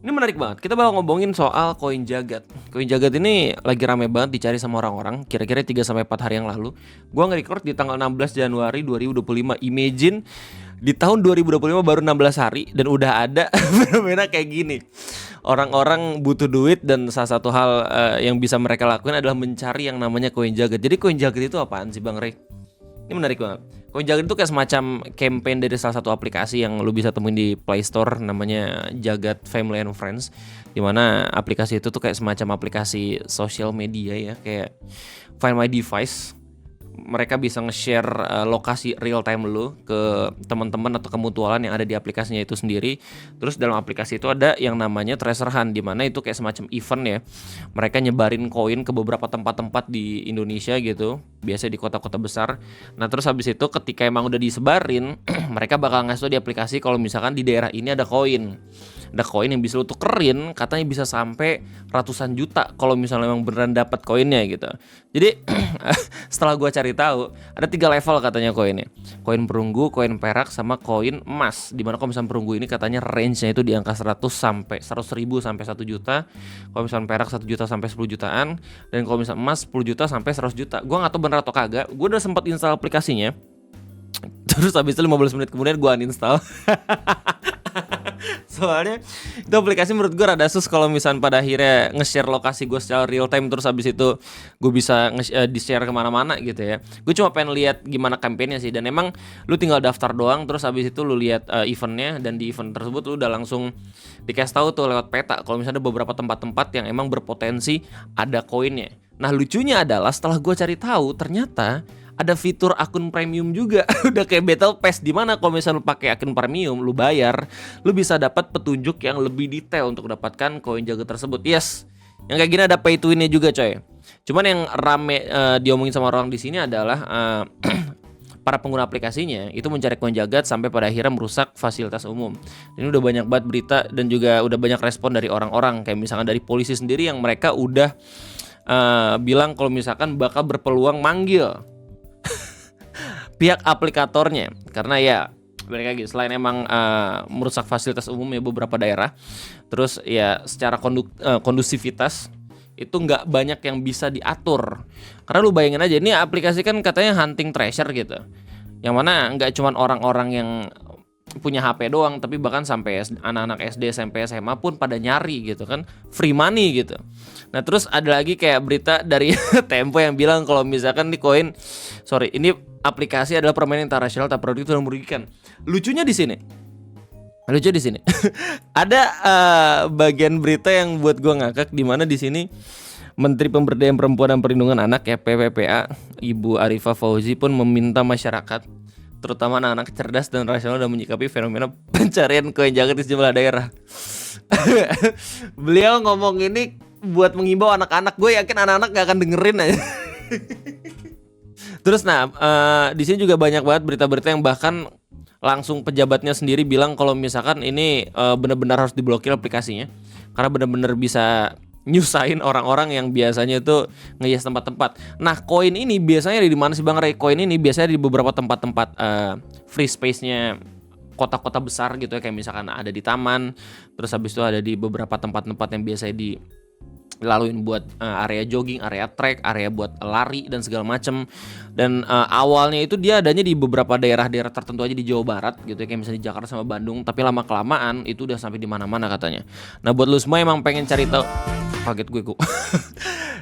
Ini menarik banget. Kita bakal ngomongin soal koin jagat. Koin jagat ini lagi rame banget dicari sama orang-orang. Kira-kira 3 sampai 4 hari yang lalu. Gua nge-record di tanggal 16 Januari 2025. Imagine di tahun 2025 baru 16 hari dan udah ada fenomena kayak gini. Orang-orang butuh duit dan salah satu hal yang bisa mereka lakukan adalah mencari yang namanya koin jagat. Jadi koin jagat itu apaan sih Bang Rey? Ini menarik banget. Coin Jagat itu kayak semacam campaign dari salah satu aplikasi yang lu bisa temuin di Play Store, namanya Jagat Family and Friends. Dimana aplikasi itu tuh kayak semacam aplikasi social media ya, kayak Find My Device. Mereka bisa nge-share lokasi real time lu ke teman-teman atau ke mutualan yang ada di aplikasinya itu sendiri. Terus dalam aplikasi itu ada yang namanya treasure hunt, di mana itu kayak semacam event ya. Mereka nyebarin koin ke beberapa tempat-tempat di Indonesia gitu, biasanya di kota-kota besar. Nah, terus habis itu ketika emang udah disebarin, mereka bakal ngasih tau di aplikasi kalau misalkan di daerah ini ada koin. Ada koin yang bisa lu tukerin, katanya bisa sampai ratusan juta kalau misalnya emang beneran dapat koinnya gitu. Jadi setelah gua cari tahu, ada 3 level katanya koinnya. Koin perunggu, koin perak, sama koin emas. Dimana kalau misalnya perunggu ini katanya range-nya itu di angka 100 sampai 100 ribu sampai 1 juta. Kalau misalnya perak 1 juta sampai 10 jutaan. Dan kalau misalnya emas 10 juta sampai 100 juta. Gua nggak tahu bener atau kagak. Gua udah sempat install aplikasinya. Terus habis itu 15 menit kemudian gua uninstall. Soalnya itu aplikasi menurut gue rada sus kalau misalnya pada akhirnya nge-share lokasi gue secara real time, terus habis itu gue bisa di-share kemana-mana gitu ya. Gue cuma pengen lihat gimana kampanyenya sih, dan emang lu tinggal daftar doang, terus habis itu lu lihat eventnya, dan di event tersebut lu udah langsung dikasih tahu tuh lewat peta kalau misalnya ada beberapa tempat-tempat yang emang berpotensi ada koinnya. Nah, lucunya adalah setelah gue cari tahu ternyata ada fitur akun premium juga. Udah kayak Battle Pass, di mana kalau misalnya lu pakai akun premium, lu bayar, lu bisa dapat petunjuk yang lebih detail untuk dapatkan koin jagat tersebut. Yes. Yang kayak gini ada pay to win-nya juga, coy. Cuman yang rame diomongin sama orang di sini adalah para pengguna aplikasinya itu mencari koin jagat sampai pada akhirnya merusak fasilitas umum. Ini udah banyak banget berita dan juga udah banyak respon dari orang-orang, kayak misalkan dari polisi sendiri yang mereka udah bilang kalau misalkan bakal berpeluang manggil pihak aplikatornya, karena ya balik lagi, selain emang merusak fasilitas umum ya beberapa daerah, terus ya secara kondusivitas itu nggak banyak yang bisa diatur. Karena lu bayangin aja, ini aplikasi kan katanya hunting treasure gitu, yang mana nggak cuman orang-orang yang punya HP doang, tapi bahkan sampai anak-anak SD, SMP, SMA pun pada nyari gitu kan, free money gitu. Nah, terus ada lagi kayak berita dari Tempo yang bilang kalau misalkan ini aplikasi adalah permainan internasional tak produktif dan merugikan. Lucunya di sini. Ada bagian berita yang buat gua ngakak, di mana di sini Menteri Pemberdayaan Perempuan dan Perlindungan Anak ya, PPPA, Ibu Arifah Fauzi pun meminta masyarakat, terutama anak-anak cerdas dan rasional, dalam menyikapi fenomena pencarian koin jagat di sejumlah daerah. Beliau ngomong ini buat menghimbau anak-anak. Gue yakin anak-anak gak akan dengerin aja. Terus di sini juga banyak banget berita-berita yang bahkan langsung pejabatnya sendiri bilang kalau misalkan ini benar-benar harus diblokir aplikasinya, karena benar-benar bisa nyusahin orang-orang yang biasanya itu nge-yes tempat-tempat. Nah, koin ini biasanya di mana sih Bang Ray? Koin ini biasanya di beberapa tempat-tempat free space-nya kota-kota besar gitu ya, kayak misalkan ada di taman, terus habis itu ada di beberapa tempat-tempat yang biasanya dilaluin buat area jogging, area trek, area buat lari dan segala macem. Dan awalnya itu dia adanya di beberapa daerah-daerah tertentu aja di Jawa Barat gitu ya, kayak misalnya di Jakarta sama Bandung, tapi lama kelamaan itu udah sampai di mana-mana katanya. Nah, buat lu semua emang pengen cari tahu, kaget gue kok.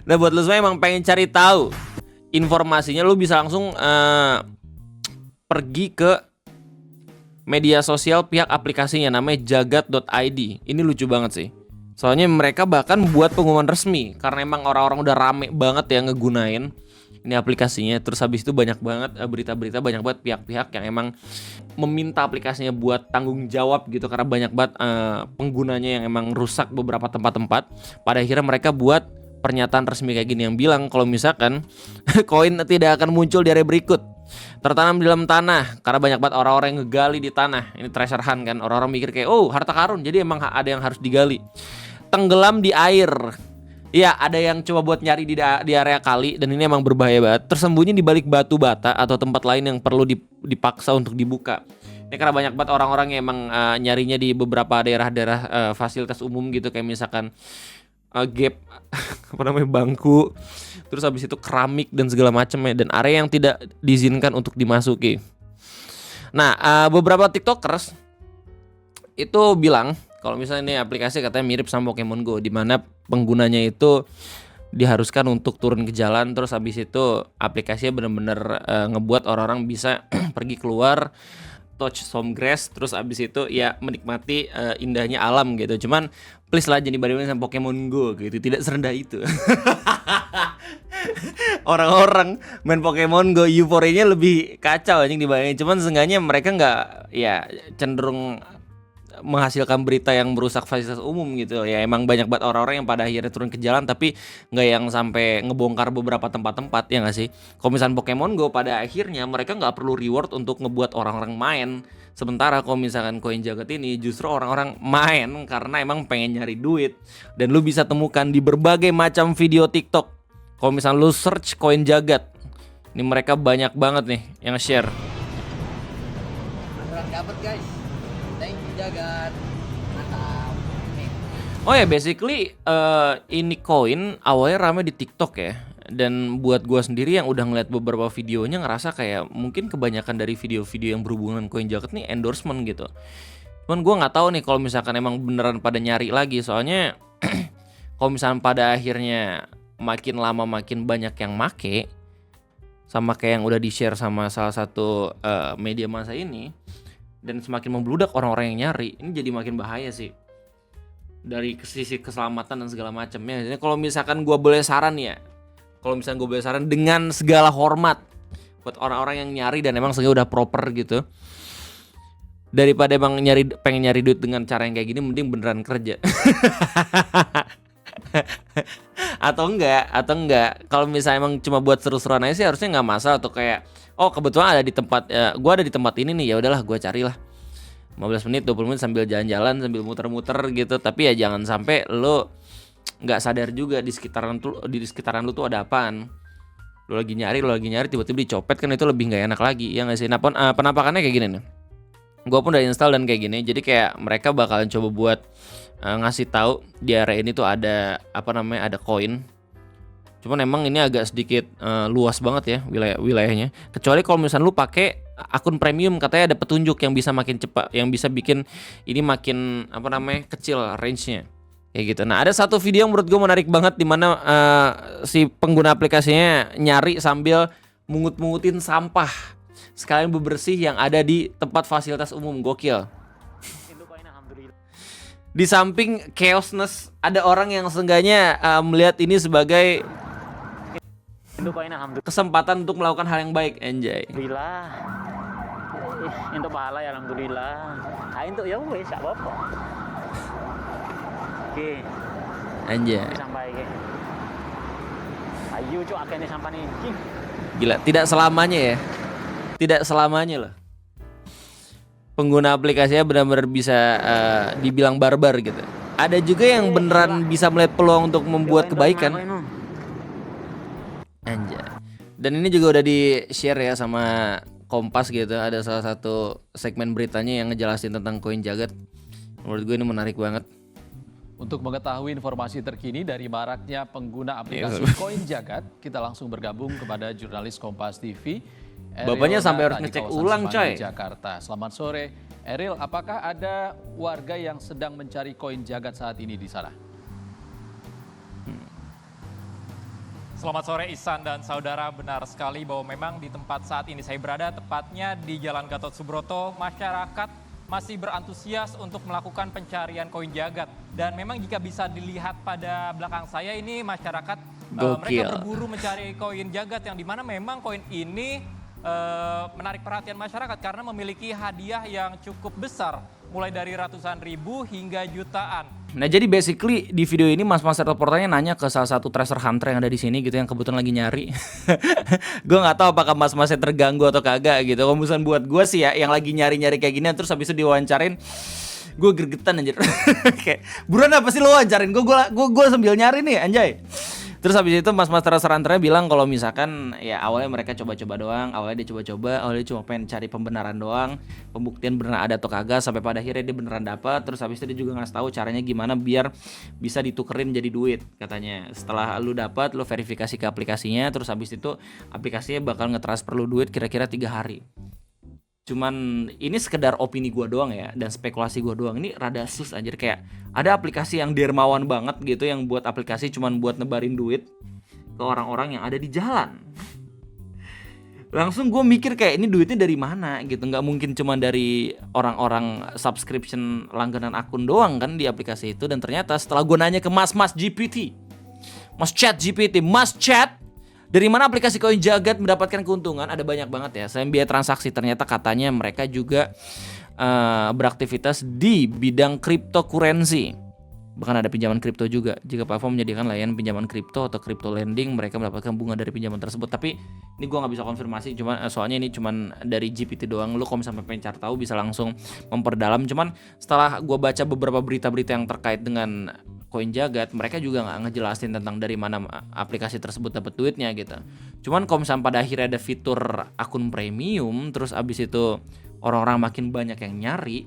Nah, buat lu semua emang pengen cari tahu informasinya, lu bisa langsung pergi ke media sosial pihak aplikasinya, namanya jagat.id. Ini lucu banget sih. Soalnya mereka bahkan buat pengumuman resmi, karena emang orang-orang udah rame banget ya ngegunain ini aplikasinya. Terus habis itu banyak banget berita-berita, banyak banget pihak-pihak yang emang meminta aplikasinya buat tanggung jawab gitu, karena banyak banget penggunanya yang emang rusak beberapa tempat-tempat. Pada akhirnya mereka buat pernyataan resmi kayak gini yang bilang kalau misalkan koin tidak akan muncul di area berikut, tertanam di dalam tanah, karena banyak banget orang-orang yang ngegali di tanah. Ini treasure hunt kan, orang-orang mikir kayak oh harta karun, jadi emang ada yang harus digali. Tenggelam di air, ya ada yang coba buat nyari di area kali, dan ini emang berbahaya banget. Tersembunyi di balik batu bata atau tempat lain yang perlu dipaksa untuk dibuka. Ini karena banyak banget orang-orang yang emang nyarinya di beberapa daerah-daerah fasilitas umum gitu, kayak misalkan gap apa namanya, bangku, terus habis itu keramik dan segala macam ya, dan area yang tidak diizinkan untuk dimasuki. Nah, beberapa TikTokers itu bilang kalau misalnya ini aplikasi katanya mirip sama Pokemon Go, di mana penggunanya itu diharuskan untuk turun ke jalan, terus habis itu aplikasinya benar-benar ngebuat orang-orang bisa pergi keluar, touch some grass, terus abis itu ya menikmati indahnya alam gitu. Cuman please lah jangan dibandingin sama Pokemon Go gitu, tidak serendah itu. Orang-orang main Pokemon Go euforianya lebih kacau anjing dibandingin. Cuman seenggaknya mereka nggak ya cenderung menghasilkan berita yang merusak fasilitas umum gitu. Ya emang banyak banget orang-orang yang pada akhirnya turun ke jalan, tapi nggak yang sampai ngebongkar beberapa tempat-tempat, ya nggak sih? Kalau misalkan Pokemon Go pada akhirnya mereka nggak perlu reward untuk ngebuat orang-orang main. Sementara kalau misalkan Koin Jagat ini justru orang-orang main karena emang pengen nyari duit. Dan lu bisa temukan di berbagai macam video TikTok. Kalau misalkan lu search Koin Jagat, ini mereka banyak banget nih yang share. Dapat guys. Thank you Jagat. Mantap. Oh ya, basically ini koin awalnya rame di TikTok ya. Dan buat gua sendiri yang udah ngeliat beberapa videonya ngerasa kayak mungkin kebanyakan dari video-video yang berhubungan Koin Jagat nih endorsement gitu. Cuman gua nggak tahu nih kalau misalkan emang beneran pada nyari lagi, soalnya kalau misalkan pada akhirnya makin lama makin banyak yang make, sama kayak yang udah di-share sama salah satu media massa ini, dan semakin membludak orang-orang yang nyari, ini jadi makin bahaya sih dari sisi keselamatan dan segala macamnya. Jadi kalau misalkan gue boleh saran ya, dengan segala hormat buat orang-orang yang nyari dan emang sengaja udah proper gitu, daripada emang pengen nyari duit dengan cara yang kayak gini, mending beneran kerja. atau enggak kalau misalnya emang cuma buat seru-seruan aja sih harusnya nggak masalah. Atau kayak oh kebetulan ada di tempat gue ada di tempat ini nih, ya udahlah gue carilah 15 menit 20 menit sambil jalan-jalan sambil muter-muter gitu. Tapi ya jangan sampai lo nggak sadar juga di sekitaran lu tuh ada apaan. Lo lagi nyari tiba-tiba dicopet, kan itu lebih nggak enak lagi, ya nggak sih? Nah penampakannya kayak gini nih, gue pun udah install dan kayak gini. Jadi kayak mereka bakalan coba buat ngasih tahu di area ini tuh ada ada koin. Cuman emang ini agak sedikit luas banget ya wilayahnya. Kecuali kalau misalnya lu pakai akun premium, katanya ada petunjuk yang bisa makin cepat, yang bisa bikin ini makin kecil range-nya. Kayak gitu. Nah, ada satu video yang menurut gue menarik banget, di mana si pengguna aplikasinya nyari sambil mungut-mungutin sampah sekalian bebersih yang ada di tempat fasilitas umum. Gokil. Di samping chaosness, ada orang yang seenggaknya melihat ini sebagai kesempatan untuk melakukan hal yang baik. Anjay. Alhamdulillah. Untuk pahala ya alhamdulillah. Untuk ya wes gak apa-apa. Oke. Anjay. Sampai ke. Ayo cuk akene sampah nih. Gila, tidak selamanya loh. Pengguna aplikasinya benar-benar bisa dibilang barbar gitu. Ada juga yang beneran bisa melihat peluang untuk membuat kebaikan. Anjay. Dan ini juga udah di-share ya sama Kompas gitu. Ada salah satu segmen beritanya yang ngejelasin tentang Koin Jagat. Menurut gue ini menarik banget. Untuk mengetahui informasi terkini dari maraknya pengguna aplikasi Koin Jagat, kita langsung bergabung kepada jurnalis Kompas TV. Bapaknya sampai harus ngecek ulang, coy. Jakarta. Selamat sore, Eril. Apakah ada warga yang sedang mencari Koin Jagat saat ini di sana? Selamat sore Ihsan dan saudara, benar sekali bahwa memang di tempat saat ini saya berada, tepatnya di Jalan Gatot Subroto, masyarakat masih berantusias untuk melakukan pencarian Koin Jagat. Dan memang jika bisa dilihat pada belakang saya ini, masyarakat mereka berburu mencari Koin Jagat, yang dimana memang koin ini menarik perhatian masyarakat karena memiliki hadiah yang cukup besar, mulai dari ratusan ribu hingga jutaan. Nah, jadi basically di video ini mas-mas reporternya nanya ke salah satu treasure hunter yang ada di sini gitu, yang kebetulan lagi nyari. Gue nggak tahu apakah mas-masnya terganggu atau kagak gitu. Kalau misalnya buat gue sih ya, yang lagi nyari-nyari kayak gini terus habis itu diwawancarin, gue gregetan anjir. Kayak buruan apa sih lo wawancarin? Gue sambil nyari nih anjay. Terus habis itu mas-mas treasure bilang kalau misalkan ya awalnya mereka coba-coba doang, awalnya dia cuma pengen cari pembenaran doang, pembuktian beneran ada atau kagak, sampai pada akhirnya dia beneran dapat. Terus habis itu dia juga ngasih tahu caranya gimana biar bisa ditukerin jadi duit katanya. Setelah lu dapat, lu verifikasi ke aplikasinya, terus habis itu aplikasinya bakal ngetransfer lu duit kira-kira 3 hari. Cuman ini sekedar opini gua doang ya, dan spekulasi gua doang. Ini rada sus anjir, kayak ada aplikasi yang dermawan banget gitu yang buat aplikasi cuman buat nebarin duit ke orang-orang yang ada di jalan. Langsung gue mikir kayak ini duitnya dari mana gitu. Nggak mungkin cuma dari orang-orang subscription langganan akun doang kan di aplikasi itu. Dan ternyata setelah gue nanya ke Mas GPT, Mas Chat, dari mana aplikasi Koin Jagat mendapatkan keuntungan? Ada banyak banget ya. Selain biaya transaksi, ternyata katanya mereka juga beraktivitas di bidang cryptocurrency. Bahkan ada pinjaman kripto juga. Jika platform menyediakan layanan pinjaman kripto atau crypto lending, mereka mendapatkan bunga dari pinjaman tersebut. Tapi ini gue nggak bisa konfirmasi, soalnya ini cuman dari GPT doang. Lu kalau misalnya pengen cari tahu bisa langsung memperdalam. Cuman setelah gue baca beberapa berita-berita yang terkait dengan Koin Jagat, mereka juga nggak ngejelasin tentang dari mana aplikasi tersebut dapat duitnya gitu. Cuman kalau misalnya pada akhirnya ada fitur akun premium, terus abis itu orang-orang makin banyak yang nyari,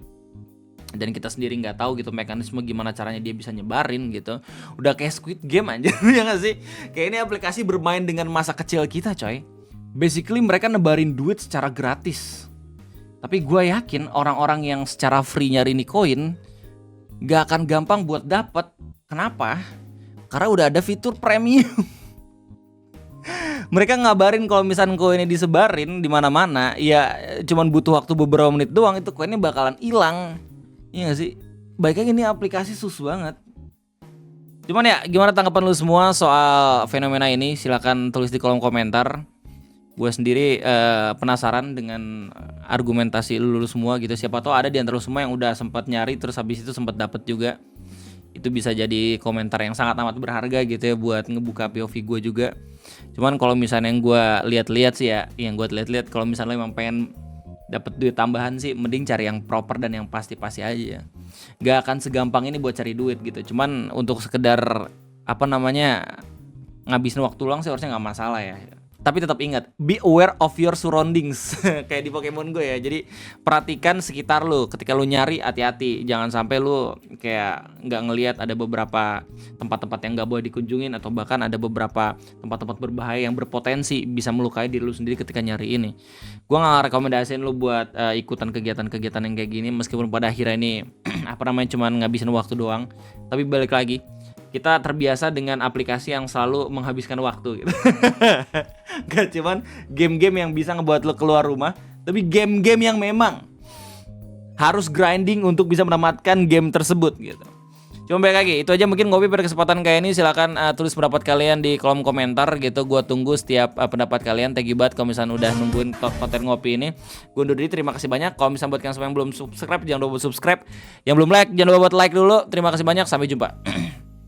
dan kita sendiri nggak tahu gitu mekanisme gimana caranya dia bisa nyebarin gitu, udah kayak Squid Game aja. Ya nggak sih? Kayak ini aplikasi bermain dengan masa kecil kita coy. Basically mereka nebarin duit secara gratis. Tapi gue yakin orang-orang yang secara free nyari nih koin nggak akan gampang buat dapet. Kenapa? Karena udah ada fitur premium. Mereka ngabarin kalau misalnya koinnya disebarin di mana-mana, ya cuman butuh waktu beberapa menit doang itu koinnya bakalan hilang. Iya gak sih? Baiknya ini aplikasi sus banget. Cuman ya gimana tanggapan lu semua soal fenomena ini? Silakan tulis di kolom komentar. Gue sendiri penasaran dengan argumentasi lu semua gitu. Siapa tahu ada di antara lu semua yang udah sempat nyari terus habis itu sempat dapet juga. Itu bisa jadi komentar yang sangat amat berharga gitu ya buat ngebuka POV gue juga. Cuman kalau misalnya yang gue lihat-lihat sih ya, yang gue lihat-lihat kalau misalnya emang pengen dapat duit tambahan sih mending cari yang proper dan yang pasti-pasti aja. Gak akan segampang ini buat cari duit gitu. Cuman untuk sekedar ngabisin waktu luang sih harusnya nggak masalah ya. Tapi tetap ingat, be aware of your surroundings. Kayak di Pokemon Go ya. Jadi perhatikan sekitar lu. Ketika lu nyari, hati-hati. Jangan sampai lu kayak nggak ngelihat ada beberapa tempat-tempat yang nggak boleh dikunjungin, atau bahkan ada beberapa tempat-tempat berbahaya yang berpotensi bisa melukai diri lu sendiri ketika nyari ini. Gua nggak rekomendasiin lu buat ikutan kegiatan-kegiatan yang kayak gini, meskipun pada akhirnya ini cuman ngabisin waktu doang. Tapi balik lagi, kita terbiasa dengan aplikasi yang selalu menghabiskan waktu gitu. Gak cuman game-game yang bisa ngebuat lo keluar rumah, tapi game-game yang memang harus grinding untuk bisa menamatkan game tersebut gitu. Cuma balik lagi, itu aja mungkin ngopi pada kesempatan kayak ini. Silakan tulis pendapat kalian di kolom komentar gitu. Gua tunggu setiap pendapat kalian. Thank you banget kalau misalnya udah nungguin konten ngopi ini. Gue undur diri, terima kasih banyak. Kalau misalnya buat kalian semua yang belum subscribe, jangan lupa buat subscribe. Yang belum like, jangan lupa buat like dulu. Terima kasih banyak, sampai jumpa.